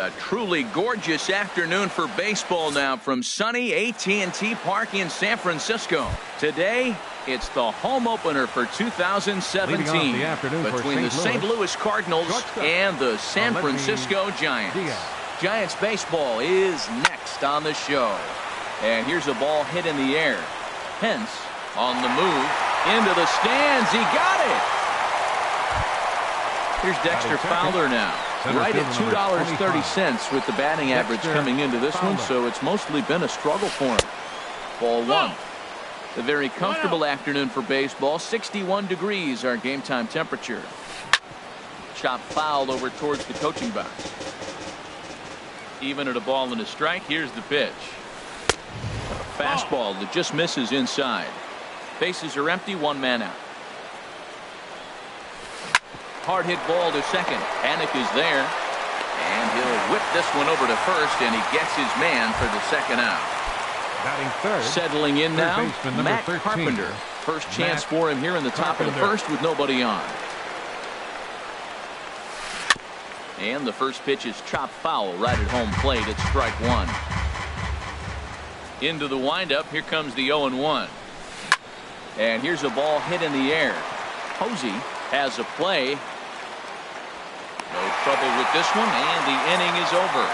A truly gorgeous afternoon for baseball now from sunny AT&T Park in San Francisco. Today, it's the home opener for 2017 between the St. Louis Cardinals and the San Francisco Giants. Giants baseball is next on the show. And here's a ball hit in the air. Pence on the move into the stands. He got it. Here's Dexter Fowler now. Right at $2.30 with the batting average coming into this one, so it's mostly been a struggle for him. Ball one. A very comfortable afternoon for baseball. 61 degrees our game time temperature. Chop foul over towards the coaching box. Even at a ball and a strike, here's the pitch. A fastball that just misses inside. Bases are empty, one man out. Hard hit ball to second. Panic is there. And he'll whip this one over to first, and he gets his man for the second out. Batting third. Settling in now, Matt Carpenter. First chance for him here in the top of the first with nobody on. And the first pitch is chopped foul right at home plate. It's strike one. Into the windup. Here comes the 0-1. And here's a ball hit in the air. Posey has a play. No trouble with this one, and the inning is over.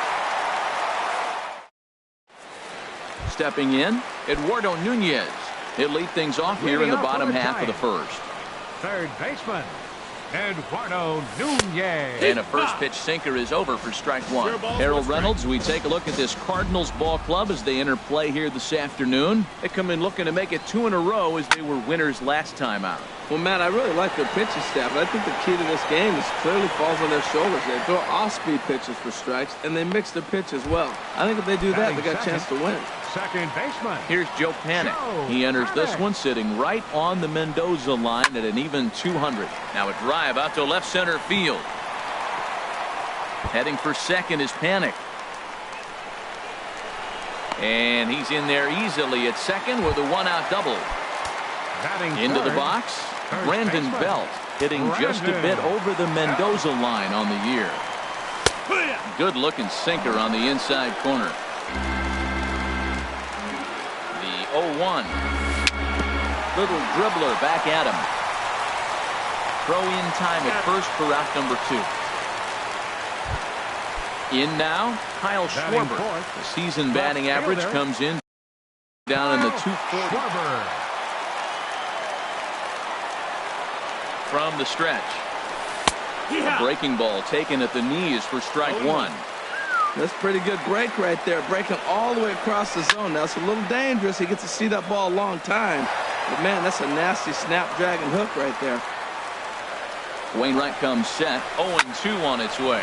Stepping in, Eduardo Nunez. He'll lead things off here in the bottom half of the first. Third baseman, Eduardo Nunez. And a first pitch sinker is over for strike one. Harold Reynolds, we take a look at this Cardinals ball club as they enter play here this afternoon. They come in looking to make it 2 in a row as they were winners last time out. Well, Matt, I really like their pitching staff. I think the key to this game is clearly falls on their shoulders. They throw off-speed pitches for strikes, and they mix their pitch as well. I think if they do that, they got a chance to win. Second baseman. Here's Joe Panik. He enters this one sitting right on the Mendoza line at an even 200. Now a drive out to left center field. Heading for second is Panik. And he's in there easily at second with a one-out double. Into the box, Brandon Belt hitting just a bit over the Mendoza line on the year. Good looking sinker on the inside corner. The 0-1. Little dribbler back at him. Throw in time at first for out number 2. In now, Kyle Schwarber. The season batting average comes in down in the 240. From the stretch. A breaking ball taken at the knees for strike one. That's pretty good break right there. Breaking all the way across the zone. Now it's a little dangerous. He gets to see that ball a long time. But man, that's a nasty snapdragon hook right there. Wainwright comes set. 0-2 on its way.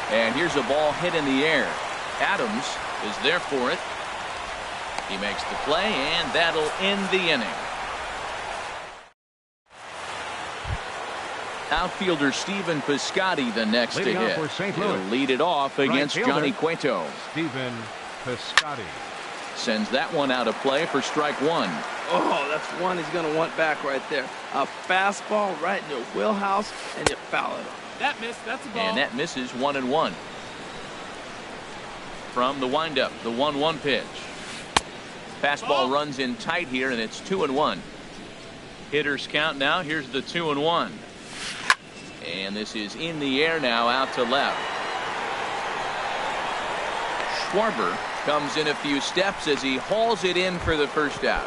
And here's a ball hit in the air. Adams is there for it. He makes the play, and that'll end the inning. Outfielder Stephen Piscotty the next to hit. He'll lead it off against Johnny Cueto. Stephen Piscotty sends that one out of play for strike one. Oh, that's one he's going to want back right there. A fastball right in your wheelhouse, and you foul it off. That missed. That's a ball. And that misses 1-1. From the windup, the 1-1 pitch. Fastball runs in tight here, and it's 2-1. Hitters count now. Here's the 2-1. And this is in the air now, out to left. Schwarber comes in a few steps as he hauls it in for the first out.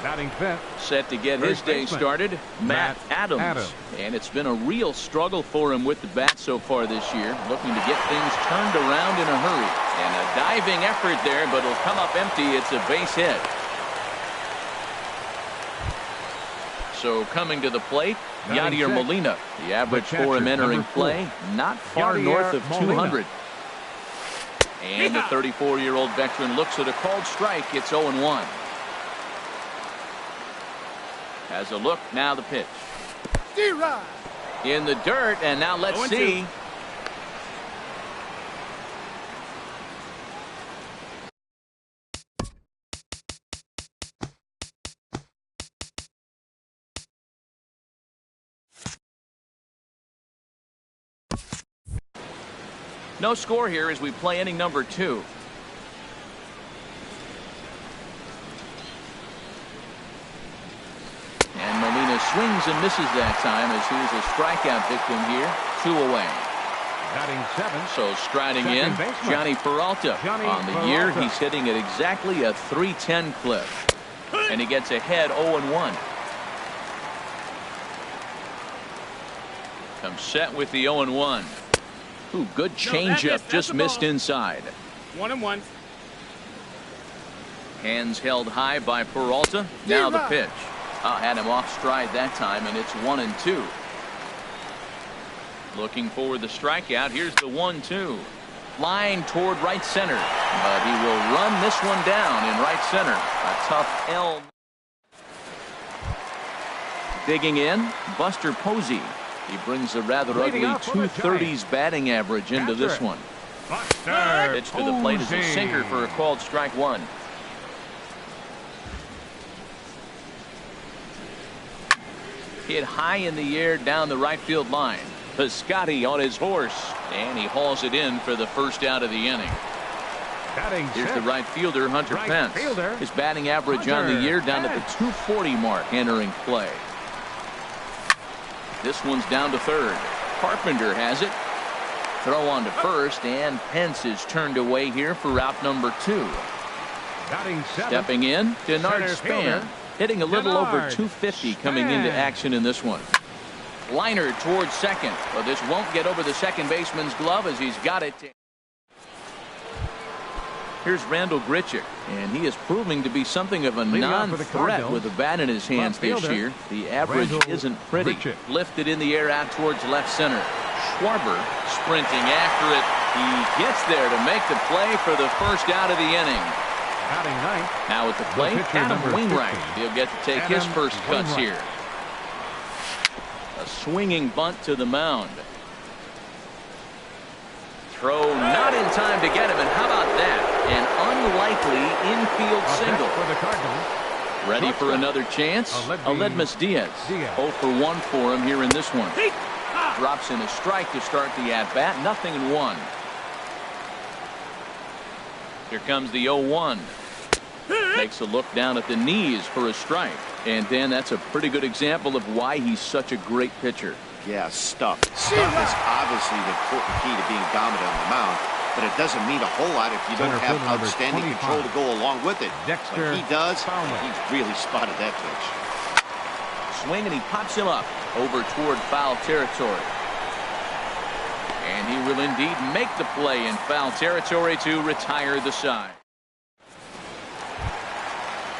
Batting fifth. Set to get his day started, Matt Adams. And it's been a real struggle for him with the bat so far this year. Looking to get things turned around in a hurry. And a diving effort there, but it'll come up empty. It's a base hit. So coming to the plate, Yadier Molina. The average for him entering play, not far north of 200. And the 34-year-old veteran looks at a called strike. It's 0-1. Has a look, now the pitch. In the dirt, and now let's see. No score here as we play inning number 2. And Molina swings and misses that time as he was a strikeout victim here. 2 away. Batting 7. So striding in, Johnny Peralta. On the year, he's hitting at exactly a .310 clip. And he gets ahead 0-1. Comes set with the 0-1. Ooh, good changeup, just missed inside. 1-1. Hands held high by Peralta. Now the pitch. Had him off stride that time, and it's 1-2. Looking for the strikeout. Here's the 1-2. Line toward right center, but he will run this one down in right center. A tough L. Digging in, Buster Posey. He brings a rather ugly .230s batting average into this one. Pitch to the plate is a sinker for a called strike 1. Hit high in the air down the right field line. Piscotty on his horse, and he hauls it in for the first out of the inning. Here's the right fielder, Hunter Pence. His batting average on the year down at the .240 mark entering play. This one's down to third. Carpenter has it. Throw on to first, and Pence is turned away here for route number 2. Stepping in, Denard Span, hitting a little over .250 coming into action in this one. Liner towards second, but this won't get over the second baseman's glove as he's got it. Here's Randall Grichuk, and he is proving to be something of a non-threat with the bat in his hands this year. The average isn't pretty. Lifted in the air out towards left center. Schwarber sprinting after it. He gets there to make the play for the first out of the inning. Now at the plate, Adam Wainwright. He'll get to take his first cuts here. A swinging bunt to the mound. Throw not in time to get him, and how about that? An unlikely infield single. Ready for another chance? Aledmus Diaz. 0 for 1 for him here in this one. Drops in a strike to start the at-bat. Nothing in 1. Here comes the 0-1. Takes a look down at the knees for a strike. And then that's a pretty good example of why he's such a great pitcher. Yeah, stuff. Stuff is obviously the important key to being dominant on the mound, but it doesn't mean a whole lot if you don't have outstanding control to go along with it. But he does. He's really spotted that pitch. Swing, and he pops him up over toward foul territory. And he will indeed make the play in foul territory to retire the side.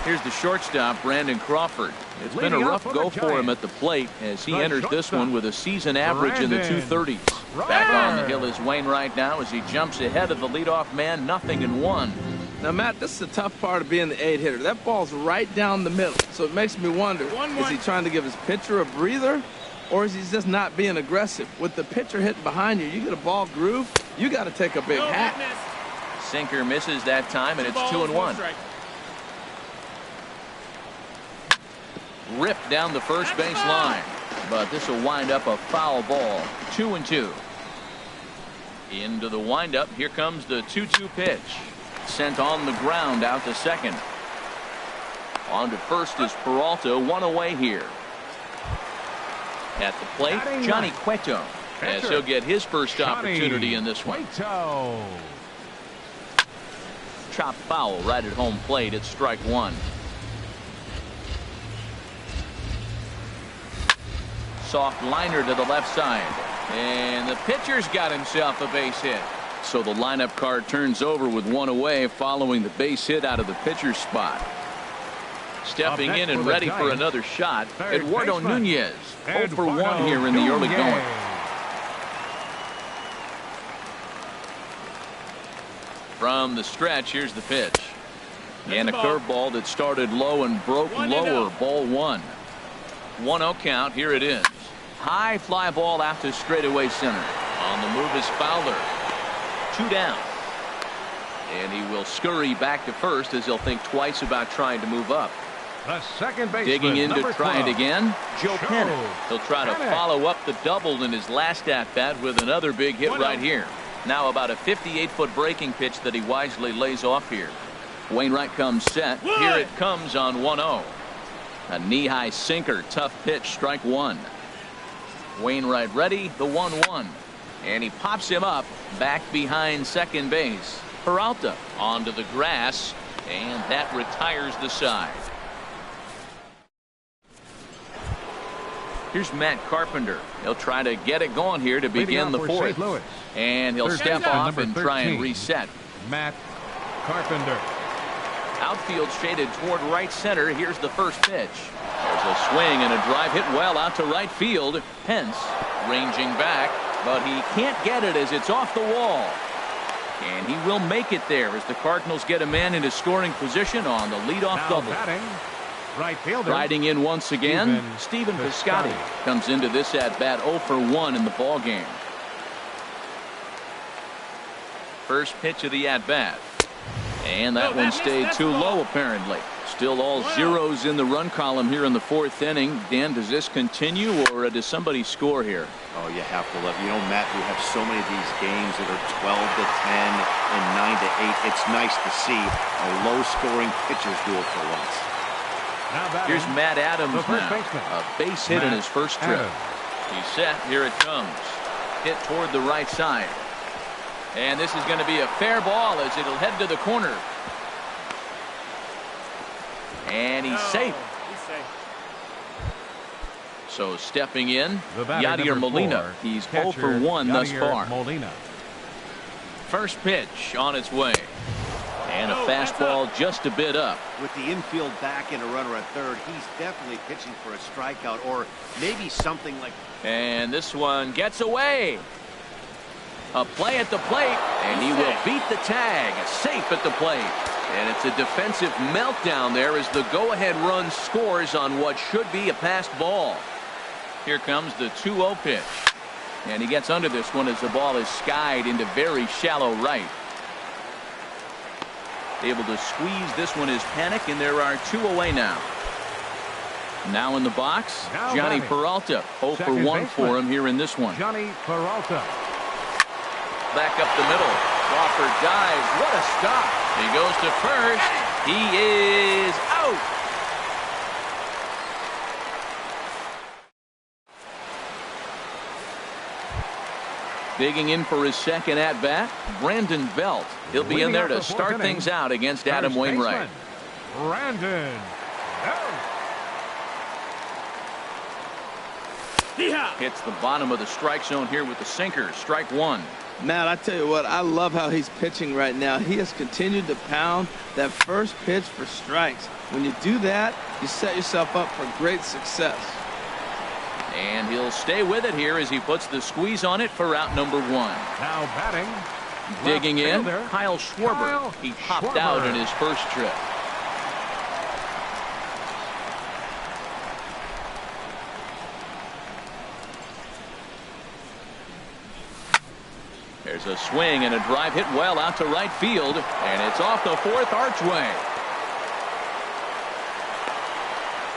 Here's the shortstop, Brandon Crawford. It's been a rough go for him at the plate as he enters this one with a season average in the 230s. Back on the hill is Wainwright now as he jumps ahead of the leadoff man. 0-1. Now, Matt, this is the tough part of being the 8-hitter. That ball's right down the middle. So it makes me wonder, is he trying to give his pitcher a breather, or is he just not being aggressive? With the pitcher hitting behind you, you get a ball groove, you got to take a big hack. Sinker misses that time, and it's 2-1. Ripped down the first base line, but this will wind up a foul ball. 2-2. Into the windup. Here comes the 2-2 pitch. Sent on the ground out to second. On to first is Peralta. 1 away here. At the plate, Johnny Cueto, as he'll get his first opportunity in this one. Chop foul right at home plate. It's strike 1. Soft liner to the left side, and the pitcher's got himself a base hit. So the lineup card turns over with 1 away following the base hit out of the pitcher's spot. Stepping in and ready for another shot, Eduardo Nunez. 0 for 1 here in the early going. From the stretch, here's the pitch. And a curveball that started low and broke lower. Ball 1. 1-0 count. Here it is. High fly ball out to straightaway center. On the move is Fowler. 2 down. And he will scurry back to first as he'll think twice about trying to move up. The second baseman, digging in to try it again. Joe Pennant. He'll try to Pennant. Follow up the double in his last at bat with another big hit right here. Now about a 58-foot breaking pitch that he wisely lays off here. Wainwright comes set. Here it comes on 1-0. A knee-high sinker. Tough pitch. Strike one. Wainwright ready. The 1-1. And he pops him up back behind second base. Peralta onto the grass. And that retires the side. Here's Matt Carpenter. He'll try to get it going here to begin the fourth. And he'll step off and try and reset. Matt Carpenter. Outfield shaded toward right center. Here's the first pitch. There's a swing and a drive hit well out to right field. Pence ranging back, but he can't get it as it's off the wall. And he will make it there as the Cardinals get a man into scoring position on the leadoff double. Batting, right fielder. Riding in once again, Stephen Piscotty comes into this at bat 0 for 1 in the ball game. First pitch of the at bat. And that one stayed too low apparently. Still all zeros in the run column here in the fourth inning. Dan, does this continue or does somebody score here? Oh, you have to love. You know, Matt, we have so many of these games that are 12 to 10 and 9 to 8. It's nice to see a low-scoring pitcher's duel for once. Here's Matt Adams now. A base hit in his first trip. He's set. Here it comes. Hit toward the right side. And this is going to be a fair ball as it'll head to the corner. And he's safe. So stepping in, Yadier Molina. He's 0 for 1 thus far. First pitch on its way. And a fastball just a bit up. With the infield back and a runner at third, he's definitely pitching for a strikeout or maybe something like. And this one gets away. A play at the plate, and he will beat the tag. Safe at the plate. And it's a defensive meltdown there as the go-ahead run scores on what should be a passed ball. Here comes the 2-0 pitch. And he gets under this one as the ball is skied into very shallow right. Able to squeeze this one is Panic, and there are 2 away now. Now in the box, Johnny Peralta. 0 for 1 for him here in this one. Johnny Peralta. Back up the middle. Crawford dives. What a stop. He goes to first. He is out. Digging in for his second at-bat, Brandon Belt. He'll be in there to start things out against Adam Wainwright. Brandon Belt. Hits the bottom of the strike zone here with the sinker. Strike one. Matt, I tell you what, I love how he's pitching right now. He has continued to pound that first pitch for strikes. When you do that, you set yourself up for great success. And he'll stay with it here as he puts the squeeze on it for out number 1. Now batting. Digging in, Kyle Schwarber. He popped out in his first trip. There's a swing and a drive hit well out to right field, and it's off the fourth archway.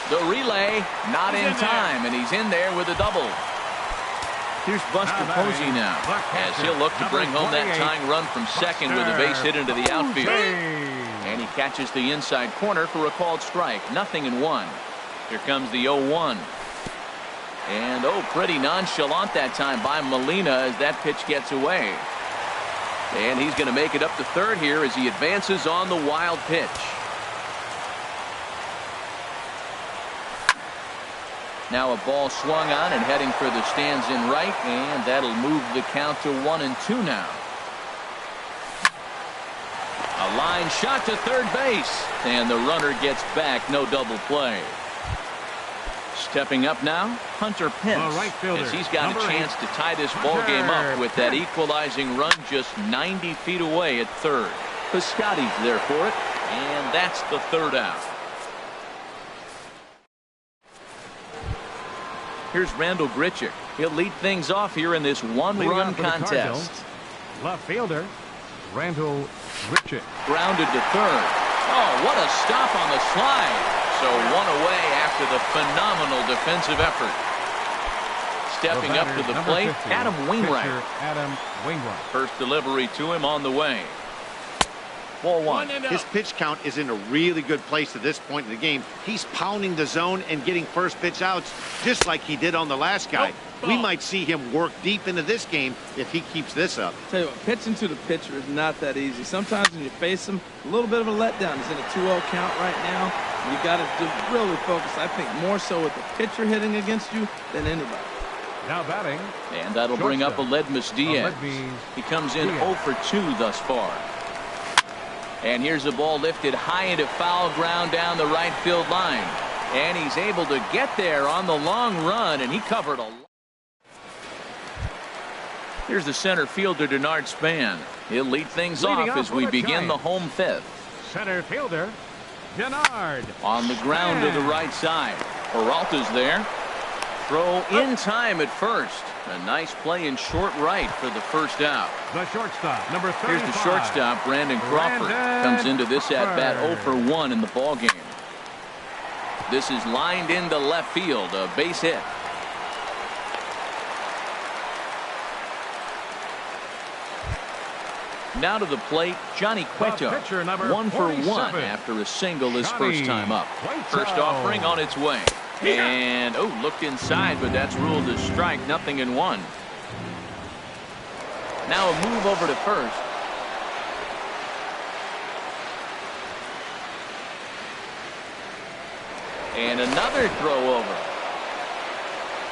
The relay not in time, and he's in there with a double. Here's Buster Posey now as he'll look to bring home that tying run from second with a base hit into the outfield. And he catches the inside corner for a called strike. 0-1. Here comes the 0-1. And pretty nonchalant that time by Molina as that pitch gets away. And he's going to make it up to third here as he advances on the wild pitch. Now a ball swung on and heading for the stands in right, and that'll move the count to 1-2 now. A line shot to third base, and the runner gets back. No double play. Stepping up now, Hunter Pence, as he's got a chance to tie this ball game up with that equalizing run just 90 feet away at third. Piscotty's there for it, and that's the third out. Here's Randall Grichuk. He'll lead things off here in this one-run contest. Left fielder, Randall Grichuk. Grounded to third. Oh, what a stop on the slide. So 1 away after the phenomenal defensive effort. stepping up to the plate, 50, Adam Wainwright. Adam Wainwright. First delivery to him on the way. Ball one. His pitch count is in a really good place at this point in the game. He's pounding the zone and getting first pitch outs just like he did on the last guy. We might see him work deep into this game if he keeps this up. Tell you what, pitching to the pitcher is not that easy. Sometimes when you face him, a little bit of a letdown. He's in a 2-0 count right now. You got to really focus, I think, more so with the pitcher hitting against you than anybody. Now batting. And that'll bring up Aledmus Diaz. He comes in 0 for 2 thus far. And here's the ball lifted high into foul ground down the right field line. And he's able to get there on the long run, and he covered a lot. Here's the center fielder, Denard Span. He'll lead things off as we begin the home fifth. Center fielder, Denard. On the ground to the right side. Peralta's there. Throw in time at first. A nice play in short right for the first out. The shortstop, number 35. Here's the shortstop, Brandon Crawford. Comes into this at-bat 0 for 1 in the ballgame. This is lined into left field, a base hit. Now to the plate, Johnny Cueto. 1 for 1 after a single his first time up. First offering on its way. And, looked inside, but that's ruled a strike, 0-1. Now a move over to first. And another throw over.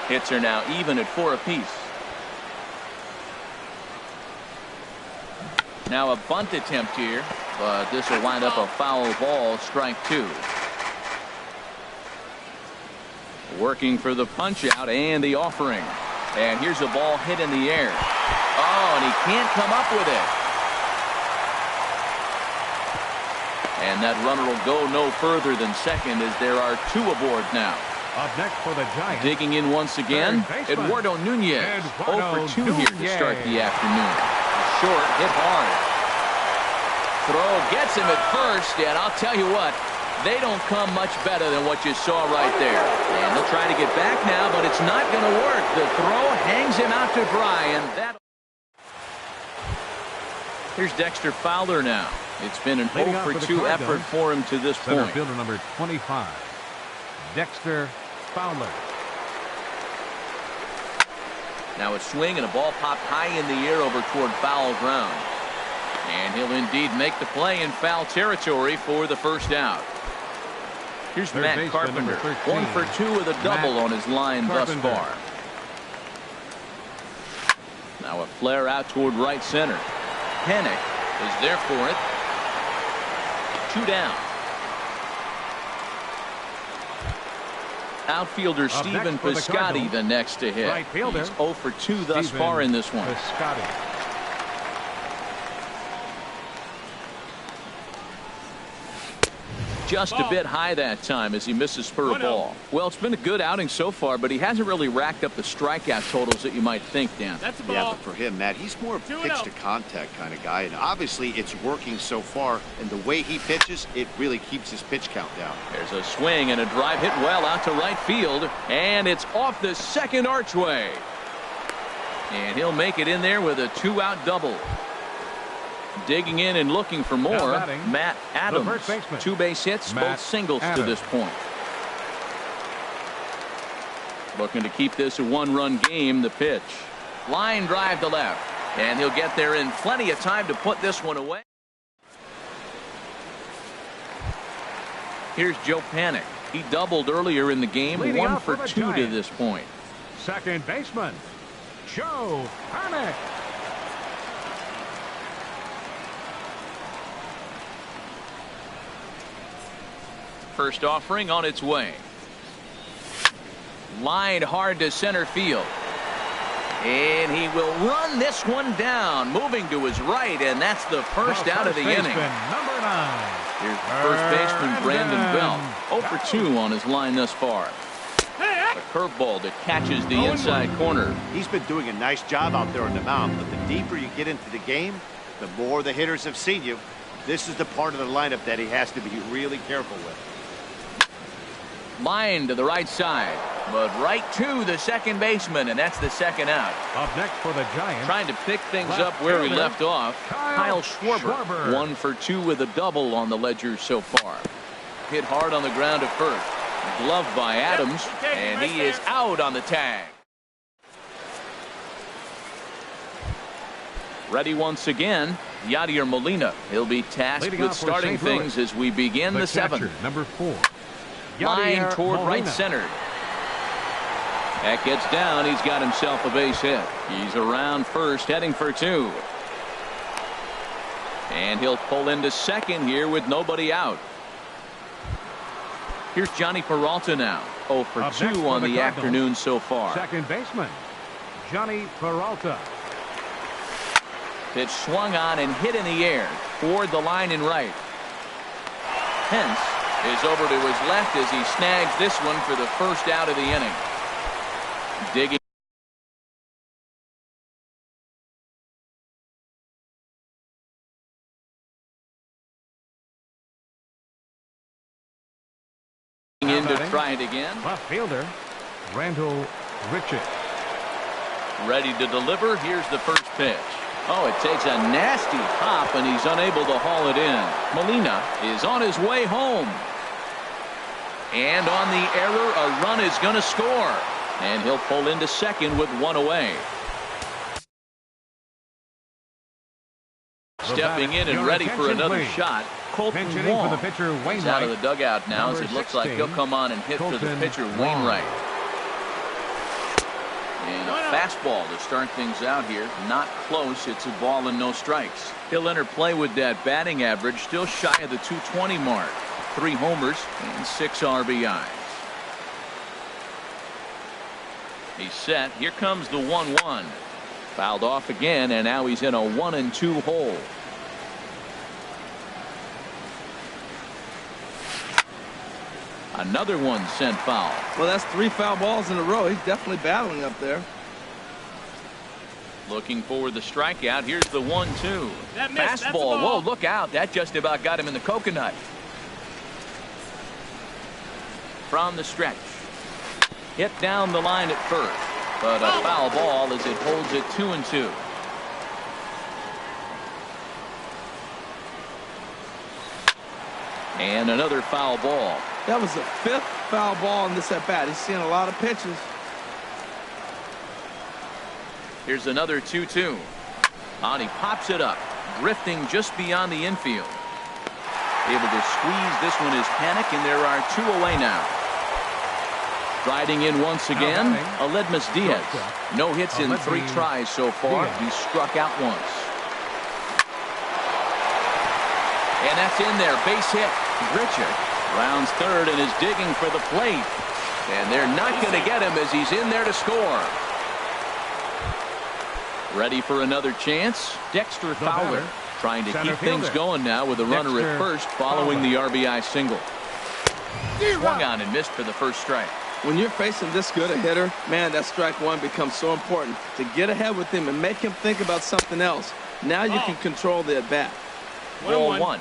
Hits are now even at 4 apiece. Now a bunt attempt here, but this will wind up a foul ball, strike 2. Working for the punch out and the offering. And here's a ball hit in the air. Oh, and he can't come up with it. And that runner will go no further than second as there are 2 aboard now. Up next for the Giants. Digging in once again, Eduardo Nunez. 0 for 2 here to start the afternoon. Short, hit hard. Throw gets him at first, and I'll tell you what, they don't come much better than what you saw right there. And they'll try to get back now, but it's not going to work. The throw hangs him out to dry, and that. Here's Dexter Fowler now. It's been an 0 for 2 effort for him to this point. Center fielder number 25, Dexter Fowler. Now a swing and a ball popped high in the air over toward foul ground. And he'll indeed make the play in foul territory for the first out. Here's Matt Carpenter, 1 for 2 with a double on his line thus far. Now a flare out toward right center. Hennick is there for it. 2 down. Outfielder Stephen Piscotty the next to hit. Right fielder. He's 0 for 2 thus far in this one. Piscotty. Just a bit high that time as he misses spur ball. Well, it's been a good outing so far, but he hasn't really racked up the strikeout totals that you might think, Dan. That's a ball. Yeah, but for him, Matt, he's more of a pitch-to-contact kind of guy, and obviously it's working so far, and the way he pitches, it really keeps his pitch count down. There's a swing and a drive hit well out to right field, and it's off the second archway. And he'll make it in there with a 2-out double. Digging in and looking for more, Matt Adams. 2 base hits, both singles to this point. Looking to keep this a 1-run game, the pitch. Line drive to left, and he'll get there in plenty of time to put this one away. Here's Joe Panik. He doubled earlier in the game, 1 for 2 to this point. Second baseman, Joe Panik. First offering on its way. Lined hard to center field. And he will run this one down, moving to his right, and that's the first out of the inning. Number 9. Here's the first baseman, Brandon Belt. 0 for 2 on his line thus far. A curveball that catches the inside corner. He's been doing a nice job out there on the mound, but the deeper you get into the game, the more the hitters have seen you. This is the part of the lineup that he has to be really careful with. Line to the right side. But right to the second baseman, and that's the second out. Up next for the Giants. Trying to pick things up where he left off. Kyle Schwarber. 1 for 2 with a double on the ledger so far. Hit hard on the ground at first. Gloved by Adams, and he is out on the tag. Ready once again, Yadier Molina. He'll be tasked with starting things as we begin the 7th. Number 4. Line toward right center. That gets down. He's got himself a base hit. He's around first, heading for 2. And he'll pull into second here with nobody out. Here's Johnny Peralta now. 0 for 2 on the afternoon so far. Second baseman, Johnny Peralta. Pitch swung on and hit in the air toward the line and right. Pence is over to his left as he snags this one for the first out of the inning. Digging in to try it again. Left fielder Randall Richard. Ready to deliver. Here's the first pitch. Oh, it takes a nasty hop and he's unable to haul it in. Molina is on his way home. And on the error, a run is going to score. And he'll pull into second with 1 away. Stepping in and ready for another shot. Colton Wong. For the pitcher, Wainwright. He's out of the dugout now as it looks like he'll come on and hit for the pitcher, Wainwright. And a fastball to start things out here. Not close. It's a ball and no strikes. He'll enter play with that batting average, still shy of the 220 mark. 3 homers and 6 RBIs. He's set. Here comes the 1-1. Fouled off again, and now he's in a 1-2 hole. Another one sent foul. Well, that's 3 foul balls in a row. He's definitely battling up there. Looking for the strikeout. Here's the 1-2. Fastball. Whoa, look out. That just about got him in the coconut. From the stretch. Hit down the line at first. But a foul ball as it holds it 2-2. And another foul ball. That was the 5th foul ball in this at bat. He's seeing a lot of pitches. Here's another 2-2. And he pops it up, drifting just beyond the infield. Able to squeeze this one is Panic, and there are 2 away now. Striding in once again, Aledmus Diaz. No hits in 3 tries so far. He struck out once. And that's in there. Base hit. Richard rounds third and is digging for the plate. And they're not going to get him as he's in there to score. Ready for another chance. Dexter Fowler trying to keep things going now with a runner at first following the RBI single. Swung on and missed for the first strike. When you're facing this good a hitter, man, that strike one becomes so important to get ahead with him and make him think about something else. Now you can control the at-bat. 1-1.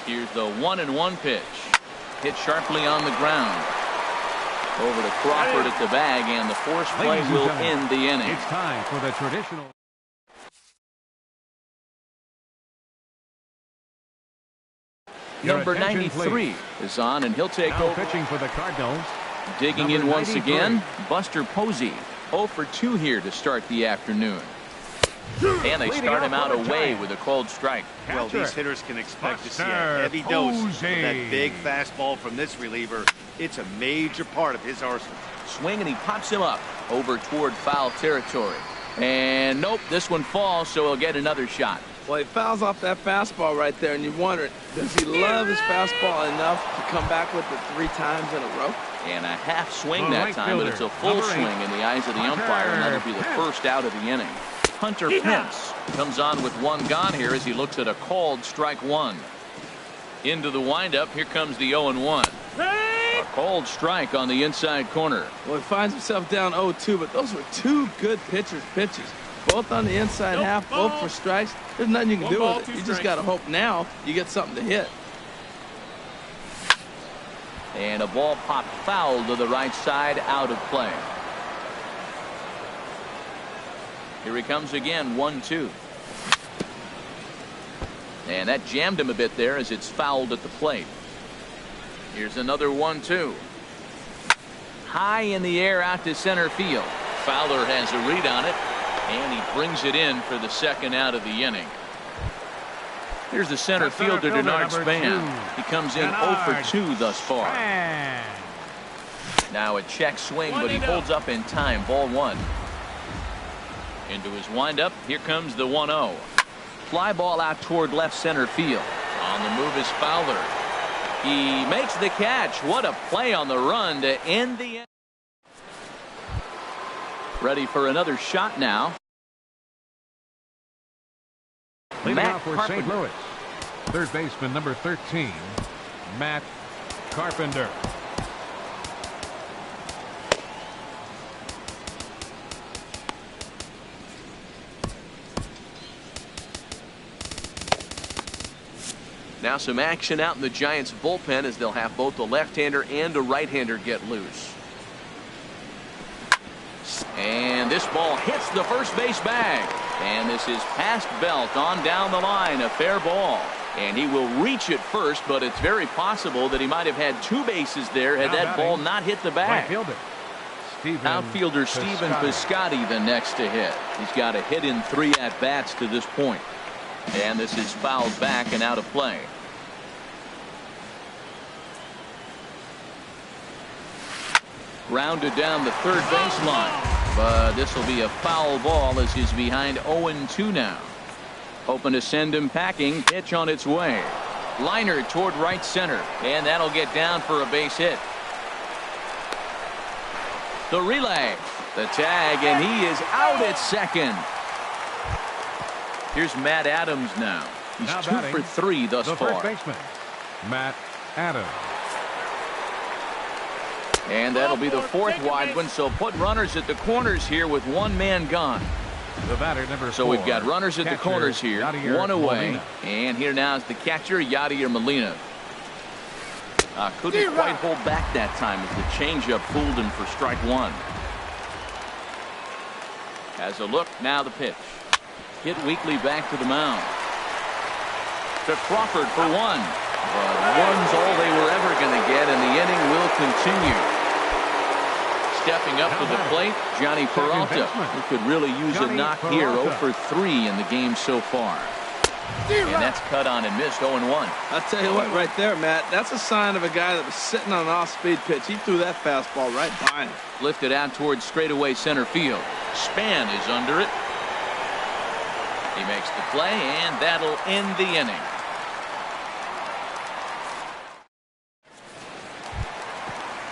Here's the 1-1 pitch. Hit sharply on the ground. Over to Crawford at the bag, and the force play will end the inning. It's time for the traditional. Number 93 is on, and he'll take over. Pitching for the Cardinals. Digging in once again, Buster Posey. 0 for 2 here to start the afternoon. And they start him out away with a cold strike. Well, these hitters can expect to see a heavy dose of that big fastball from this reliever. It's a major part of his arsenal. Swing, and he pops him up over toward foul territory. And nope, this one falls, so he'll get another shot. Well, he fouls off that fastball right there, and you wonder, does he love his fastball enough to come back with it 3 times in a row? And a half swing that time, but it's a full swing in the eyes of the umpire, and that'll be the first out of the inning. Hunter Pence comes on with 1 gone here as he looks at a called strike 1. Into the windup, here comes the 0-1. A cold strike on the inside corner. Well, he finds himself down 0-2, but those were 2 good pitchers' pitches. Both on the inside half, both for strikes. There's nothing you can do with it. You just got to hope now you get something to hit. And a ball popped foul to the right side, out of play. Here he comes again, 1-2. And that jammed him a bit there as it's fouled at the plate. Here's another 1-2. High in the air out to center field. Fowler has a read on it, and he brings it in for the second out of the inning. Here's the center fielder, Denard Span. He comes in 0 for 2 thus far. Now a check swing, but he holds up in time. Ball 1. Into his windup. Here comes the 1-0. Fly ball out toward left center field. On the move is Fowler. He makes the catch. What a play on the run to end the inning. Ready for another shot now. Leading off for St. Louis, third baseman number 13, Matt Carpenter. Now some action out in the Giants bullpen as they'll have both a left-hander and a right-hander get loose. And this ball hits the first base bag. And this is past Belt on down the line, a fair ball. And he will reach it first, but it's very possible that he might have had 2 bases there had that ball not hit the bag. Outfielder Stephen Piscotty the next to hit. He's got a hit in 3 at-bats to this point. And this is fouled back and out of play. Grounded down the third baseline, but this will be a foul ball as he's behind 0-2 now. Hoping to send him packing. Pitch on its way. Liner toward right center, and that'll get down for a base hit. The relay, the tag, and he is out at second. Here's Matt Adams now. He's 2 for 3 thus far. First baseman, Matt Adams. And that'll be the 4th wide one, so put runners at the corners here with 1 man gone. The batter, number 4. So we've got runners at the corners here, Yadier 1 away. Molina. And here now is the catcher, Yadier Molina. Couldn't quite hold back that time as the changeup fooled him for strike 1. Has a look, now the pitch. Hit weakly back to the mound. To Crawford for 1. But 1's all they were ever going to get, and the inning will continue. Stepping up to the plate, Johnny Peralta, who could really use a knock here. 0 for 3 in the game so far. And that's cut on and missed. 0-1. I'll tell you what, right there, Matt, that's a sign of a guy that was sitting on an off-speed pitch. He threw that fastball right behind him. Lifted out towards straightaway center field. Span is under it. He makes the play, and that'll end the inning.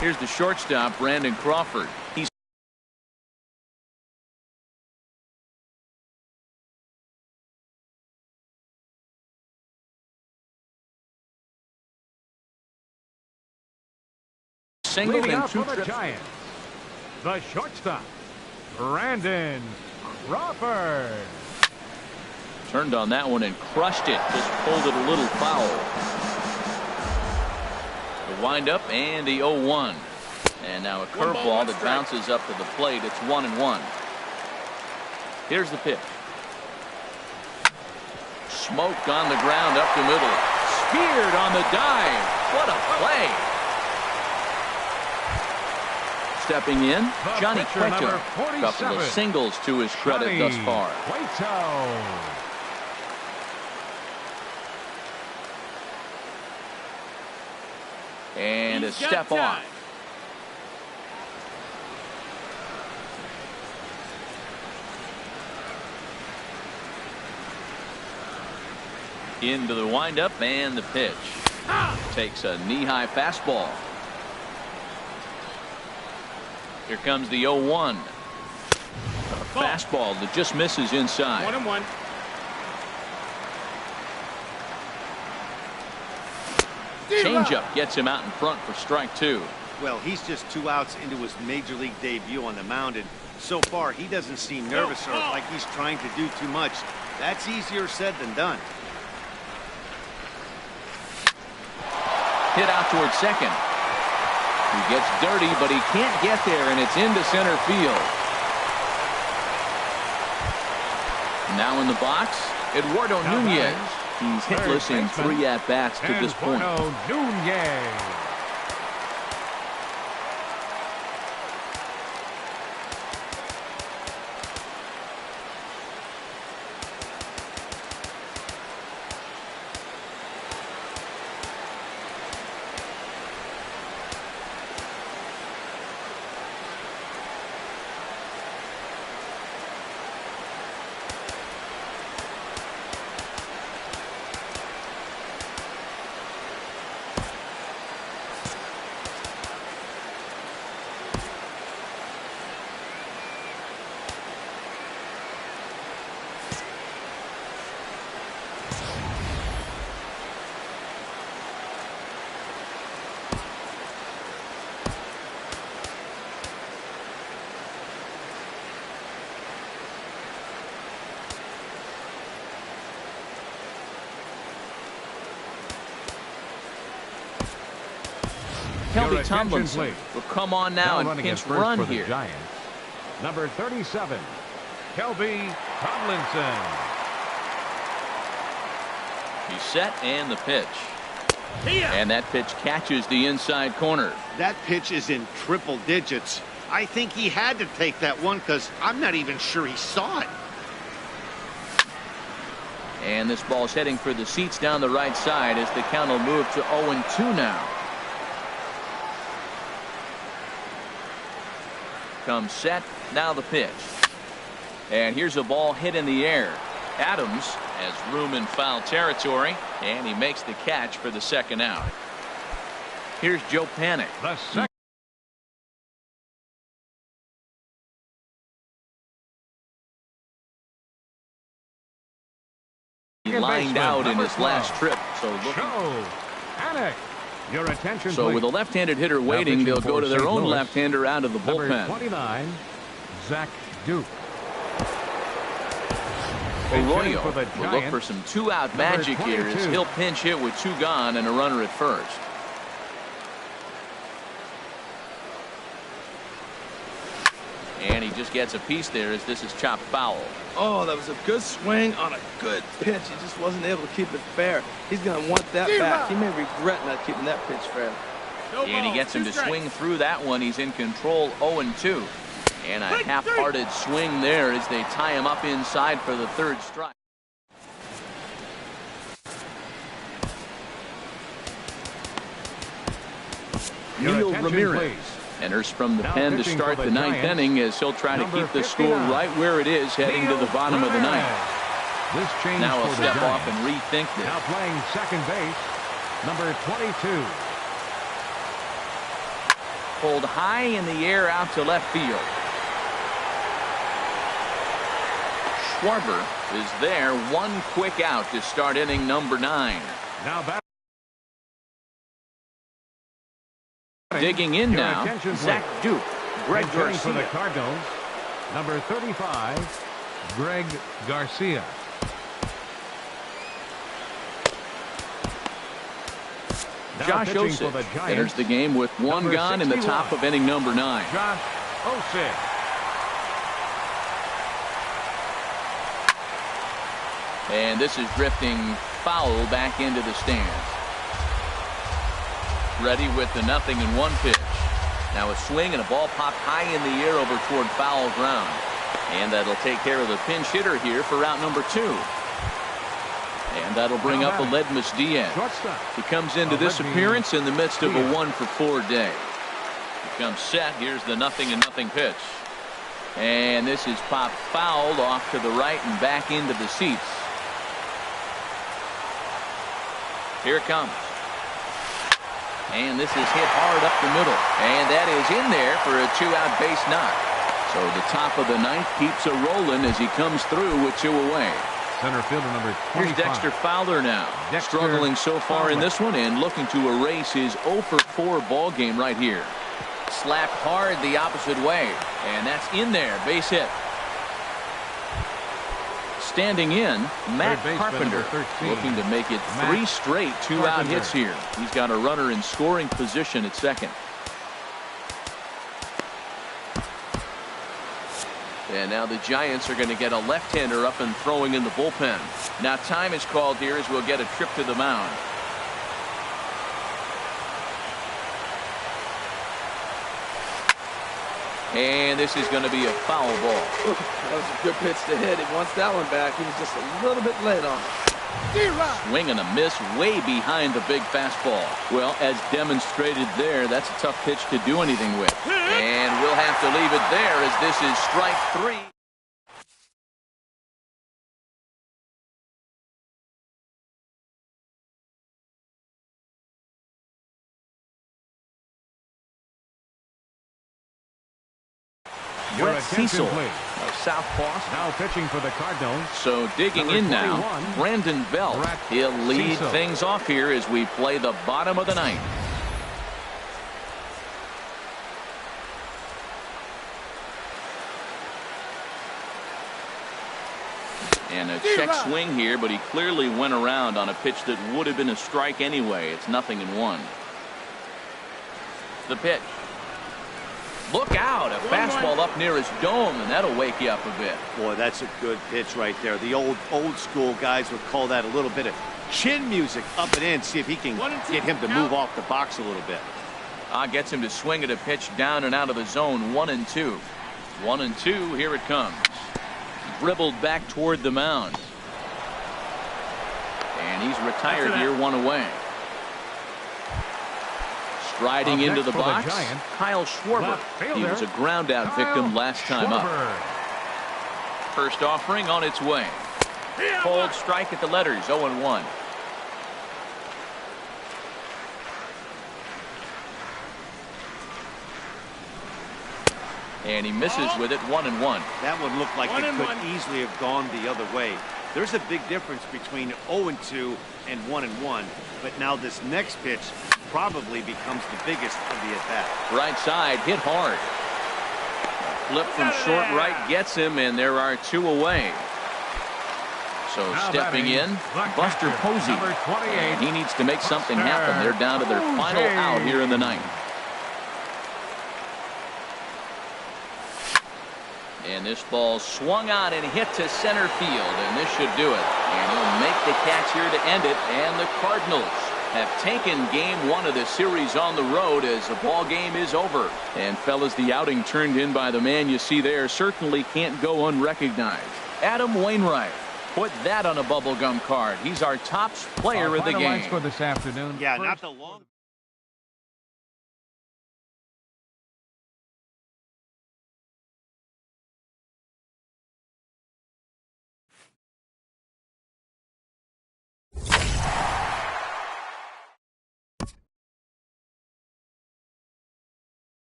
Here's the shortstop, Brandon Crawford. He's singled in 2 trips. Giants, the shortstop, Brandon Crawford. Turned on that one and crushed it. Just pulled it a little foul. The windup and the 0-1. And now a curveball that bounces up to the plate. It's 1-1. Here's the pitch. Smoked on the ground up the middle. Speared on the dive. What a play. Stepping in, Johnny Cueto. Couple of singles to his credit thus far. And a step off. Into the windup and the pitch. Takes a knee-high fastball. Here comes the 0-1. A fastball that just misses inside. 1-1. Changeup gets him out in front for strike 2. Well, he's just 2 outs into his major league debut on the mound, and so far he doesn't seem nervous or like he's trying to do too much. That's easier said than done. Hit out towards second. He gets dirty, but he can't get there, and it's into center field. Now in the box, Eduardo Nunez. He's hitless in 3 at-bats to this point. Nunez. Kelby Tomlinson will come on now and pinch run here. Giants. Number 37, Kelby Tomlinson. He's set and the pitch. And that pitch catches the inside corner. That pitch is in triple digits. I think he had to take that one because I'm not even sure he saw it. And this ball's heading for the seats down the right side as the count will move to 0-2 now. Comes set, now the pitch. And here's a ball hit in the air. Adams has room in foul territory, and he makes the catch for the second out. Here's Joe Panik. The second. He lined out in his last trip, so Joe Panik. Your attention, so please. with a left-handed hitter waiting, they'll go to their own left-hander out of the bullpen. Number 29, Zach Duke. Arroyo will look for some 2-out magic here as he'll pinch hit with 2 gone and a runner at first. And he just gets a piece there as this is chopped foul. Oh, that was a good swing on a good pitch. He just wasn't able to keep it fair. He's going to want that back. He may regret not keeping that pitch fair. And he gets him to swing through that one. He's in control 0-2. And a half-hearted swing there as they tie him up inside for the 3rd strike. Neil Ramirez enters from the pen to start the 9th inning as he'll try to keep the score right where it is heading to the bottom of the 9th. This change now he'll for step the off and rethink this. Now playing second base, number 22. Pulled high in the air out to left field. Schwarber is there, 1 quick out to start inning number 9. Now back. Digging in now, Zach Duke. Greg Garcia. For the Cardinals, number 35, Greg Garcia. Josh Osich enters the game with 1 gone in the top of inning number 9. Josh Osich. And this is drifting foul back into the stands. Ready with the 0-1 pitch. Now a swing and a ball popped high in the air over toward foul ground. And that'll take care of the pinch hitter here for route number 2. And that'll bring up Aledmus Diaz. He comes into this appearance in the midst of a 1-for-4 day. He comes set. Here's the 0-0 pitch. And this is popped foul off to the right and back into the seats. Here it comes. And this is hit hard up the middle. And that is in there for a 2-out base knock. So the top of the 9th keeps a rolling as he comes through with 2 away. Center fielder number 25. Here's Dexter Fowler now. Struggling so far in this one and looking to erase his 0-for-4 ball game right here. Slapped hard the opposite way. And that's in there. Base hit. Standing in, Matt Carpenter, looking to make it 3 straight 2-out hits here. He's got a runner in scoring position at second. And now the Giants are going to get a left-hander up and throwing in the bullpen. Now time is called here as we'll get a trip to the mound. And this is going to be a foul ball. That was a good pitch to hit. He wants that one back. He was just a little bit late on it. Swing and a miss way behind the big fastball. Well, as demonstrated there, that's a tough pitch to do anything with. And we'll have to leave it there as this is strike 3. Cecil, southpaw, now pitching for the Cardinals. So digging in now, Brandon Belt. He'll lead things off here as we play the bottom of the ninth. And a check swing here, but he clearly went around on a pitch that would have been a strike anyway. It's 0-1. The pitch. Look out, a fastball up near his dome, and that'll wake you up a bit. Boy, that's a good pitch right there. The old school guys would call that a little bit of chin music up and in. See if he can get him to move off the box a little bit. Gets him to swing at a pitch down and out of the zone. 1-2. 1-2, here it comes. Dribbled back toward the mound. And he's retired here, 1 away. Striding into the box, Kyle Schwarber. He was a ground out victim last time up. First offering on its way. Cold strike at the letters, 0-1. And he misses with it, 1-1. That one looked like it could easily have gone the other way. There's a big difference between 0-2 and 1-1, but now this next pitch probably becomes the biggest of the at-bat. Right side, hit hard. Flip from short right gets him, and there are 2 away. So now stepping in, Buster Posey. And he needs to make something happen. They're down to their final out here in the ninth. And this ball swung on and hit to center field, and this should do it. And he'll make the catch here to end it, and the Cardinals have taken game 1 of the series on the road as the ball game is over. And fellas, the outing turned in by the man you see there certainly can't go unrecognized. Adam Wainwright. Put that on a bubblegum card. He's our top player of the game. For this afternoon. Yeah, not the long